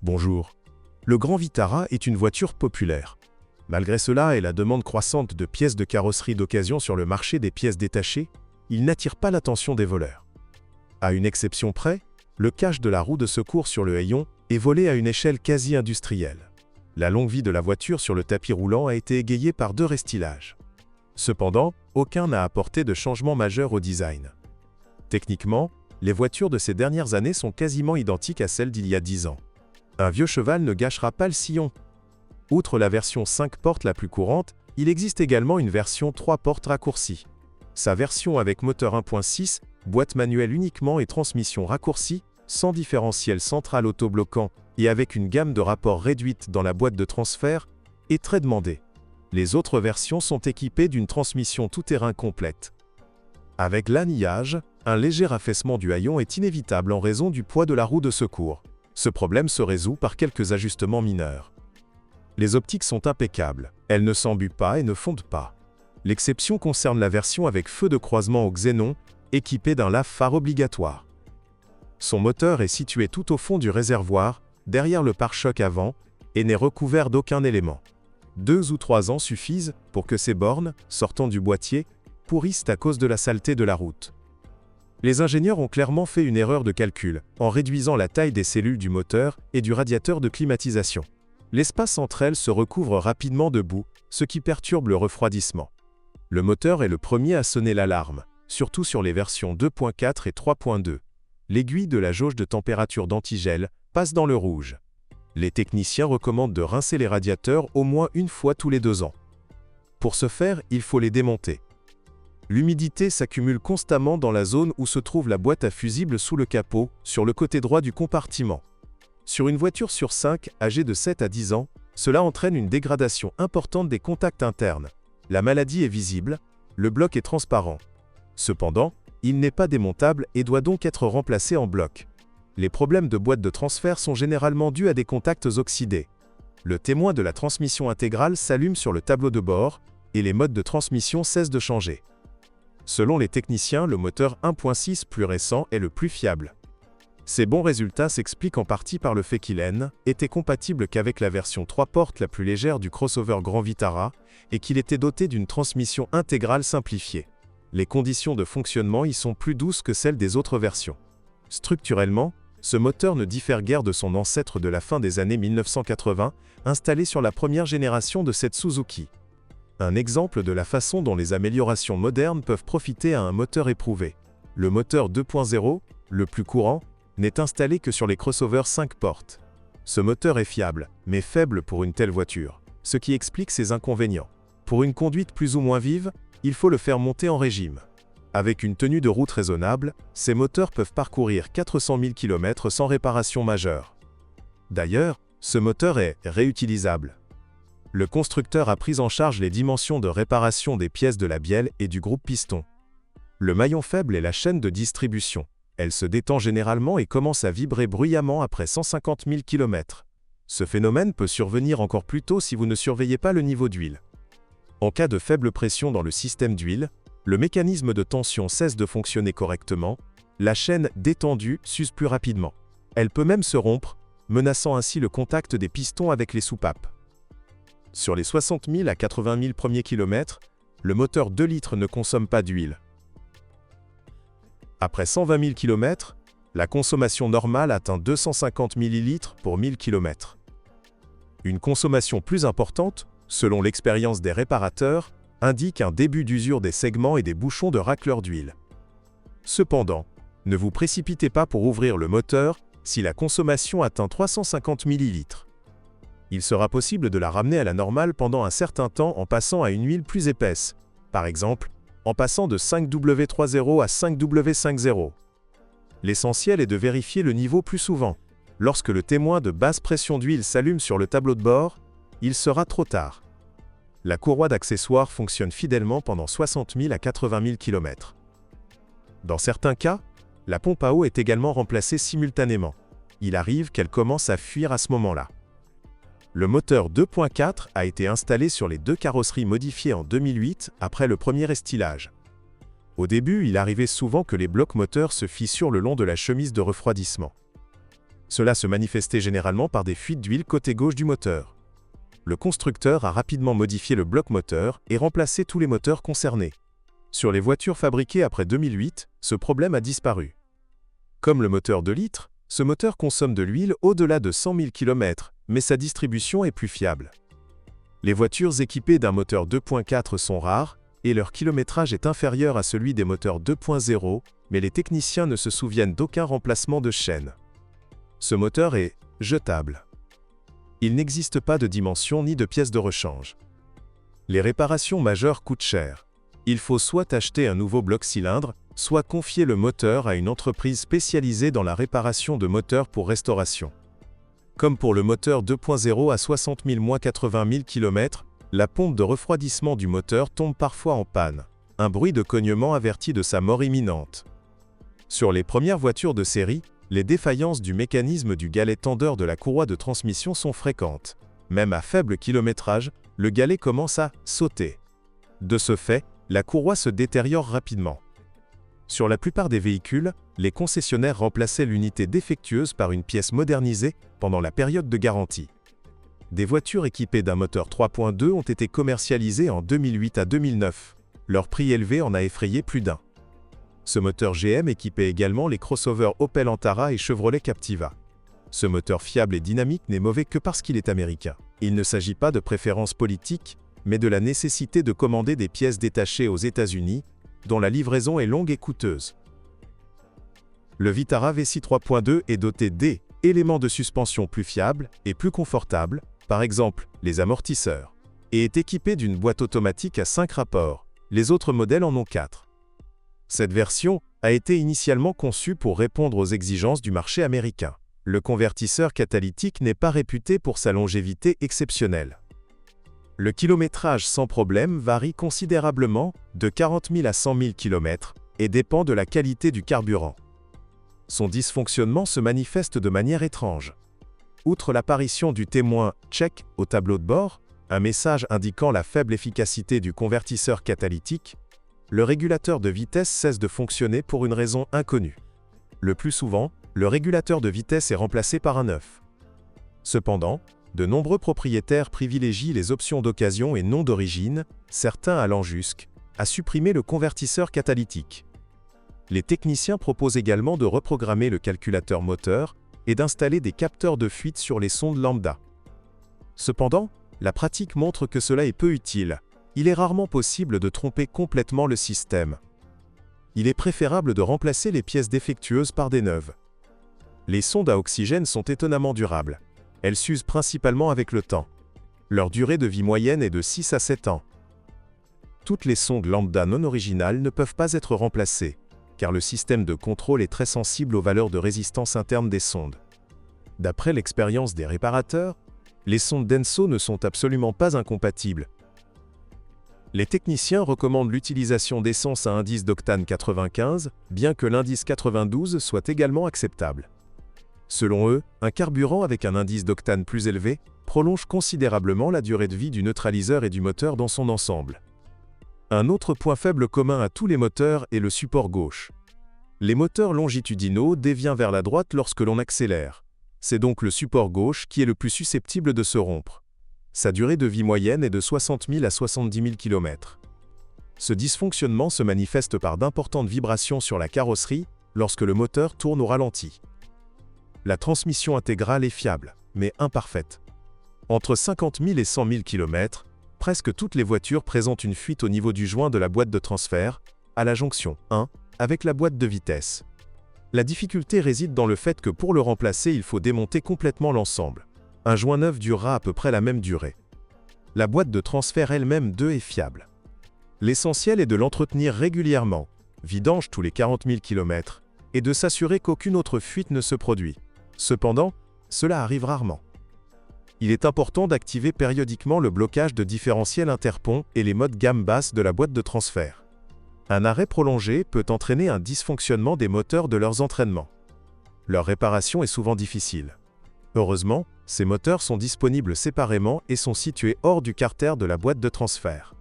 Bonjour. Le Grand Vitara est une voiture populaire. Malgré cela et la demande croissante de pièces de carrosserie d'occasion sur le marché des pièces détachées, il n'attire pas l'attention des voleurs. À une exception près, le cache de la roue de secours sur le hayon est volé à une échelle quasi industrielle. La longue vie de la voiture sur le tapis roulant a été égayée par 2 restilages. Cependant, aucun n'a apporté de changement majeur au design. Techniquement, les voitures de ces dernières années sont quasiment identiques à celles d'il y a 10 ans. Un vieux cheval ne gâchera pas le sillon. Outre la version 5 portes la plus courante, il existe également une version 3 portes raccourcie. Sa version avec moteur 1.6, boîte manuelle uniquement et transmission raccourcie, sans différentiel central autobloquant et avec une gamme de rapports réduite dans la boîte de transfert, est très demandée. Les autres versions sont équipées d'une transmission tout-terrain complète. Avec l'anillage, un léger affaissement du hayon est inévitable en raison du poids de la roue de secours. Ce problème se résout par quelques ajustements mineurs. Les optiques sont impeccables, elles ne s'embuent pas et ne fondent pas. L'exception concerne la version avec feu de croisement au xénon, équipée d'un lave-phare obligatoire. Son moteur est situé tout au fond du réservoir, derrière le pare-choc avant, et n'est recouvert d'aucun élément. 2 ou 3 ans suffisent pour que ces bornes, sortant du boîtier, pourrissent à cause de la saleté de la route. Les ingénieurs ont clairement fait une erreur de calcul, en réduisant la taille des cellules du moteur et du radiateur de climatisation. L'espace entre elles se recouvre rapidement de boue, ce qui perturbe le refroidissement. Le moteur est le premier à sonner l'alarme, surtout sur les versions 2.4 et 3.2. L'aiguille de la jauge de température d'antigel passe dans le rouge. Les techniciens recommandent de rincer les radiateurs au moins une fois tous les 2 ans. Pour ce faire, il faut les démonter. L'humidité s'accumule constamment dans la zone où se trouve la boîte à fusibles sous le capot, sur le côté droit du compartiment. Sur une voiture sur 5, âgée de 7 à 10 ans, cela entraîne une dégradation importante des contacts internes. La maladie est visible, le bloc est transparent. Cependant, il n'est pas démontable et doit donc être remplacé en bloc. Les problèmes de boîte de transfert sont généralement dus à des contacts oxydés. Le témoin de la transmission intégrale s'allume sur le tableau de bord, et les modes de transmission cessent de changer. Selon les techniciens, le moteur 1.6 plus récent est le plus fiable. Ces bons résultats s'expliquent en partie par le fait qu'il était compatible qu'avec la version 3 portes la plus légère du crossover Grand Vitara et qu'il était doté d'une transmission intégrale simplifiée. Les conditions de fonctionnement y sont plus douces que celles des autres versions. Structurellement, ce moteur ne diffère guère de son ancêtre de la fin des années 1980, installé sur la première génération de cette Suzuki. Un exemple de la façon dont les améliorations modernes peuvent profiter à un moteur éprouvé. Le moteur 2.0, le plus courant, n'est installé que sur les crossovers 5 portes. Ce moteur est fiable, mais faible pour une telle voiture, ce qui explique ses inconvénients. Pour une conduite plus ou moins vive, il faut le faire monter en régime. Avec une tenue de route raisonnable, ces moteurs peuvent parcourir 400 000 km sans réparation majeure. D'ailleurs, ce moteur est réutilisable. Le constructeur a pris en charge les dimensions de réparation des pièces de la bielle et du groupe piston. Le maillon faible est la chaîne de distribution. Elle se détend généralement et commence à vibrer bruyamment après 150 000 km. Ce phénomène peut survenir encore plus tôt si vous ne surveillez pas le niveau d'huile. En cas de faible pression dans le système d'huile, le mécanisme de tension cesse de fonctionner correctement, la chaîne détendue s'use plus rapidement. Elle peut même se rompre, menaçant ainsi le contact des pistons avec les soupapes. Sur les 60 000 à 80 000 premiers kilomètres, le moteur 2 litres ne consomme pas d'huile. Après 120 000 km, la consommation normale atteint 250 ml pour 1000 km. Une consommation plus importante, selon l'expérience des réparateurs, indique un début d'usure des segments et des bouchons de racleur d'huile. Cependant, ne vous précipitez pas pour ouvrir le moteur si la consommation atteint 350 ml. Il sera possible de la ramener à la normale pendant un certain temps en passant à une huile plus épaisse, par exemple, en passant de 5W30 à 5W50. L'essentiel est de vérifier le niveau plus souvent. Lorsque le témoin de basse pression d'huile s'allume sur le tableau de bord, il sera trop tard. La courroie d'accessoires fonctionne fidèlement pendant 60 000 à 80 000 km. Dans certains cas, la pompe à eau est également remplacée simultanément. Il arrive qu'elle commence à fuir à ce moment-là. Le moteur 2.4 a été installé sur les 2 carrosseries modifiées en 2008 après le premier estillage. Au début, il arrivait souvent que les blocs moteurs se fissurent le long de la chemise de refroidissement. Cela se manifestait généralement par des fuites d'huile côté gauche du moteur. Le constructeur a rapidement modifié le bloc moteur et remplacé tous les moteurs concernés. Sur les voitures fabriquées après 2008, ce problème a disparu. Comme le moteur 2 litres, ce moteur consomme de l'huile au-delà de 100 000 km, mais sa distribution est plus fiable. Les voitures équipées d'un moteur 2.4 sont rares, et leur kilométrage est inférieur à celui des moteurs 2.0, mais les techniciens ne se souviennent d'aucun remplacement de chaîne. Ce moteur est jetable. Il n'existe pas de dimension ni de pièces de rechange. Les réparations majeures coûtent cher. Il faut soit acheter un nouveau bloc cylindre, soit confier le moteur à une entreprise spécialisée dans la réparation de moteurs pour restauration. Comme pour le moteur 2.0 à 60 000-80 000 km, la pompe de refroidissement du moteur tombe parfois en panne. Un bruit de cognement avertit de sa mort imminente. Sur les premières voitures de série, les défaillances du mécanisme du galet tendeur de la courroie de transmission sont fréquentes. Même à faible kilométrage, le galet commence à sauter. De ce fait, la courroie se détériore rapidement. Sur la plupart des véhicules, les concessionnaires remplaçaient l'unité défectueuse par une pièce modernisée pendant la période de garantie. Des voitures équipées d'un moteur 3.2 ont été commercialisées en 2008 à 2009. Leur prix élevé en a effrayé plus d'un. Ce moteur GM équipait également les crossovers Opel Antara et Chevrolet Captiva. Ce moteur fiable et dynamique n'est mauvais que parce qu'il est américain. Il ne s'agit pas de préférences politiques, mais de la nécessité de commander des pièces détachées aux États-Unis, dont la livraison est longue et coûteuse. Le Vitara V6 3.2 est doté d'éléments de suspension plus fiables et plus confortables, par exemple les amortisseurs, et est équipé d'une boîte automatique à 5 rapports. Les autres modèles en ont 4. Cette version a été initialement conçue pour répondre aux exigences du marché américain. Le convertisseur catalytique n'est pas réputé pour sa longévité exceptionnelle. Le kilométrage sans problème varie considérablement, de 40 000 à 100 000 km, et dépend de la qualité du carburant. Son dysfonctionnement se manifeste de manière étrange. Outre l'apparition du témoin « check » au tableau de bord, un message indiquant la faible efficacité du convertisseur catalytique, le régulateur de vitesse cesse de fonctionner pour une raison inconnue. Le plus souvent, le régulateur de vitesse est remplacé par un neuf. Cependant, de nombreux propriétaires privilégient les options d'occasion et non d'origine, certains allant jusqu'à supprimer le convertisseur catalytique. Les techniciens proposent également de reprogrammer le calculateur moteur et d'installer des capteurs de fuite sur les sondes lambda. Cependant, la pratique montre que cela est peu utile. Il est rarement possible de tromper complètement le système. Il est préférable de remplacer les pièces défectueuses par des neuves. Les sondes à oxygène sont étonnamment durables. Elles s'usent principalement avec le temps. Leur durée de vie moyenne est de 6 à 7 ans. Toutes les sondes lambda non originales ne peuvent pas être remplacées, car le système de contrôle est très sensible aux valeurs de résistance interne des sondes. D'après l'expérience des réparateurs, les sondes Denso ne sont absolument pas incompatibles. Les techniciens recommandent l'utilisation d'essence à indice d'octane 95, bien que l'indice 92 soit également acceptable. Selon eux, un carburant avec un indice d'octane plus élevé prolonge considérablement la durée de vie du neutraliseur et du moteur dans son ensemble. Un autre point faible commun à tous les moteurs est le support gauche. Les moteurs longitudinaux dévient vers la droite lorsque l'on accélère. C'est donc le support gauche qui est le plus susceptible de se rompre. Sa durée de vie moyenne est de 60 000 à 70 000 km. Ce dysfonctionnement se manifeste par d'importantes vibrations sur la carrosserie lorsque le moteur tourne au ralenti. La transmission intégrale est fiable, mais imparfaite. Entre 50 000 et 100 000 km, presque toutes les voitures présentent une fuite au niveau du joint de la boîte de transfert, à la jonction 1, avec la boîte de vitesse. La difficulté réside dans le fait que pour le remplacer, il faut démonter complètement l'ensemble. Un joint neuf durera à peu près la même durée. La boîte de transfert elle-même est fiable. L'essentiel est de l'entretenir régulièrement, vidange tous les 40 000 km, et de s'assurer qu'aucune autre fuite ne se produit. Cependant, cela arrive rarement. Il est important d'activer périodiquement le blocage de différentiel interpont et les modes gamme basse de la boîte de transfert. Un arrêt prolongé peut entraîner un dysfonctionnement des moteurs de leurs entraînements. Leur réparation est souvent difficile. Heureusement, ces moteurs sont disponibles séparément et sont situés hors du carter de la boîte de transfert.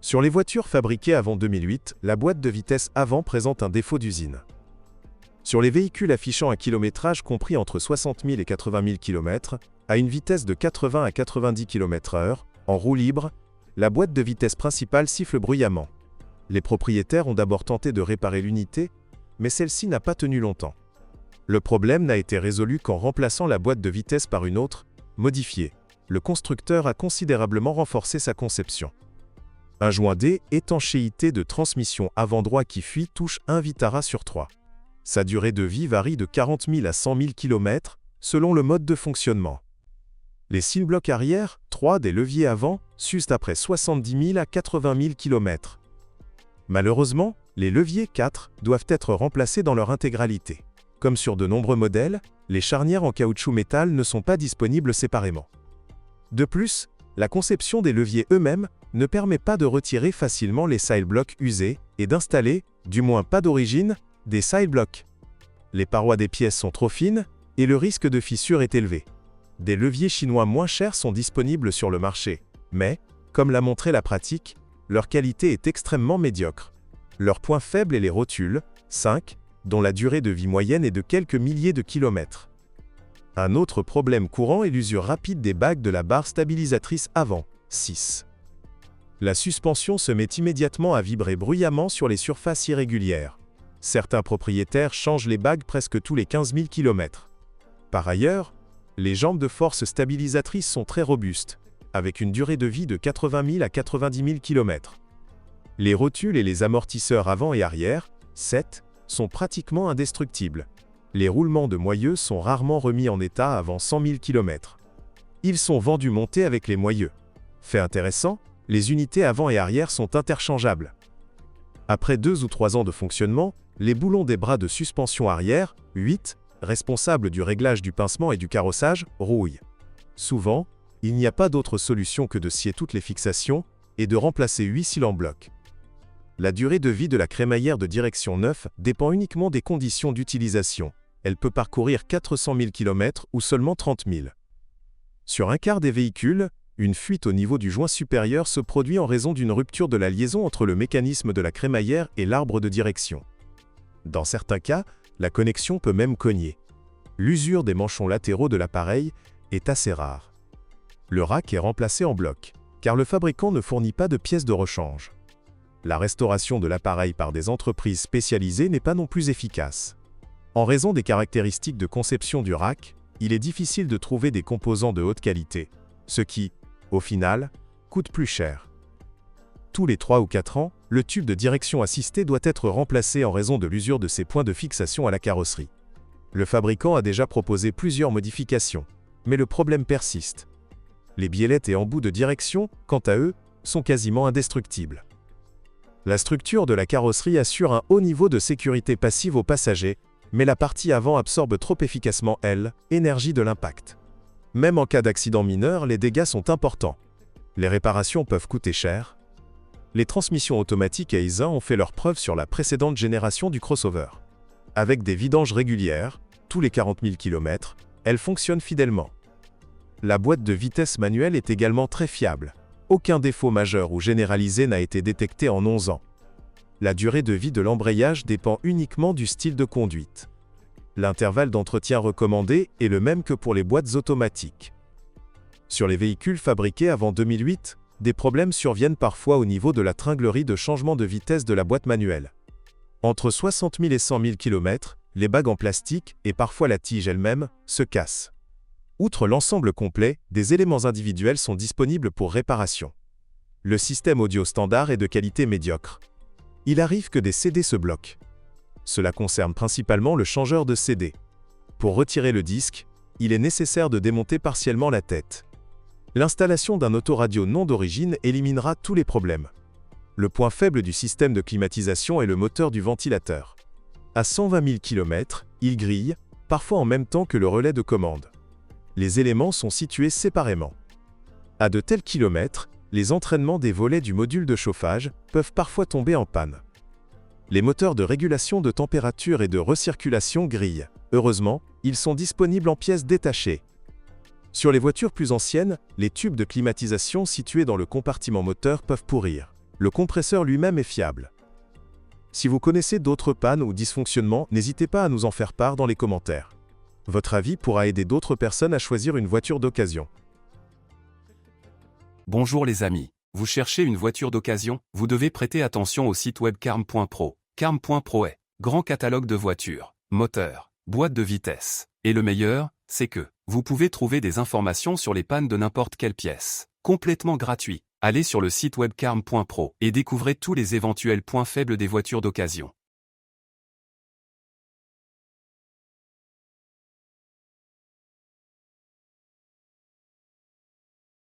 Sur les voitures fabriquées avant 2008, la boîte de vitesse avant présente un défaut d'usine. Sur les véhicules affichant un kilométrage compris entre 60 000 et 80 000 km, à une vitesse de 80 à 90 km/h, en roue libre, la boîte de vitesse principale siffle bruyamment. Les propriétaires ont d'abord tenté de réparer l'unité, mais celle-ci n'a pas tenu longtemps. Le problème n'a été résolu qu'en remplaçant la boîte de vitesse par une autre, modifiée. Le constructeur a considérablement renforcé sa conception. Un joint D, étanchéité de transmission avant droit qui fuit, touche 1 Vitara sur 3. Sa durée de vie varie de 40 000 à 100 000 km, selon le mode de fonctionnement. Les 6 blocs arrière, 3 des leviers avant, s'usent après 70 000 à 80 000 km. Malheureusement, les leviers 4 doivent être remplacés dans leur intégralité. Comme sur de nombreux modèles, les charnières en caoutchouc métal ne sont pas disponibles séparément. De plus, la conception des leviers eux-mêmes ne permet pas de retirer facilement les sideblocks usés et d'installer, du moins pas d'origine, des sideblocks. Les parois des pièces sont trop fines et le risque de fissure est élevé. Des leviers chinois moins chers sont disponibles sur le marché, mais, comme l'a montré la pratique, leur qualité est extrêmement médiocre. Leur point faible est les rotules, 5, dont la durée de vie moyenne est de quelques milliers de kilomètres. Un autre problème courant est l'usure rapide des bagues de la barre stabilisatrice avant, 6. La suspension se met immédiatement à vibrer bruyamment sur les surfaces irrégulières. Certains propriétaires changent les bagues presque tous les 15 000 km. Par ailleurs, les jambes de force stabilisatrices sont très robustes, avec une durée de vie de 80 000 à 90 000 km. Les rotules et les amortisseurs avant et arrière, 7, sont pratiquement indestructibles. Les roulements de moyeux sont rarement remis en état avant 100 000 km. Ils sont vendus montés avec les moyeux. Fait intéressant, les unités avant et arrière sont interchangeables. Après 2 ou 3 ans de fonctionnement, les boulons des bras de suspension arrière, 8, responsables du réglage du pincement et du carrossage, rouillent. Souvent, il n'y a pas d'autre solution que de scier toutes les fixations et de remplacer 8 cils en bloc. La durée de vie de la crémaillère de direction 9 dépend uniquement des conditions d'utilisation. Elle peut parcourir 400 000 km ou seulement 30 000. Sur un quart des véhicules, une fuite au niveau du joint supérieur se produit en raison d'une rupture de la liaison entre le mécanisme de la crémaillère et l'arbre de direction. Dans certains cas, la connexion peut même cogner. L'usure des manchons latéraux de l'appareil est assez rare. Le rack est remplacé en bloc, car le fabricant ne fournit pas de pièces de rechange. La restauration de l'appareil par des entreprises spécialisées n'est pas non plus efficace. En raison des caractéristiques de conception du rack, il est difficile de trouver des composants de haute qualité, ce qui, au final, coûte plus cher. Tous les 3 ou 4 ans, le tube de direction assistée doit être remplacé en raison de l'usure de ses points de fixation à la carrosserie. Le fabricant a déjà proposé plusieurs modifications, mais le problème persiste. Les biellettes et embouts de direction, quant à eux, sont quasiment indestructibles. La structure de la carrosserie assure un haut niveau de sécurité passive aux passagers, mais la partie avant absorbe trop efficacement l'énergie de l'impact. Même en cas d'accident mineur, les dégâts sont importants. Les réparations peuvent coûter cher. Les transmissions automatiques Aisin ont fait leurs preuves sur la précédente génération du crossover. Avec des vidanges régulières, tous les 40 000 km, elles fonctionnent fidèlement. La boîte de vitesse manuelle est également très fiable. Aucun défaut majeur ou généralisé n'a été détecté en 11 ans. La durée de vie de l'embrayage dépend uniquement du style de conduite. L'intervalle d'entretien recommandé est le même que pour les boîtes automatiques. Sur les véhicules fabriqués avant 2008, des problèmes surviennent parfois au niveau de la tringlerie de changement de vitesse de la boîte manuelle. Entre 60 000 et 100 000 km, les bagues en plastique, et parfois la tige elle-même, se cassent. Outre l'ensemble complet, des éléments individuels sont disponibles pour réparation. Le système audio standard est de qualité médiocre. Il arrive que des CD se bloquent. Cela concerne principalement le changeur de CD. Pour retirer le disque, il est nécessaire de démonter partiellement la tête. L'installation d'un autoradio non d'origine éliminera tous les problèmes. Le point faible du système de climatisation est le moteur du ventilateur. À 120 000 km, il grille, parfois en même temps que le relais de commande. Les éléments sont situés séparément. À de tels kilomètres, les entraînements des volets du module de chauffage peuvent parfois tomber en panne. Les moteurs de régulation de température et de recirculation grillent. Heureusement, ils sont disponibles en pièces détachées. Sur les voitures plus anciennes, les tubes de climatisation situés dans le compartiment moteur peuvent pourrir. Le compresseur lui-même est fiable. Si vous connaissez d'autres pannes ou dysfonctionnements, n'hésitez pas à nous en faire part dans les commentaires. Votre avis pourra aider d'autres personnes à choisir une voiture d'occasion. Bonjour les amis. Vous cherchez une voiture d'occasion? Vous devez prêter attention au site web carm.pro. Carm.pro est grand catalogue de voitures, moteurs, boîtes de vitesse. Et le meilleur, c'est que vous pouvez trouver des informations sur les pannes de n'importe quelle pièce. Complètement gratuit. Allez sur le site web carm.pro et découvrez tous les éventuels points faibles des voitures d'occasion.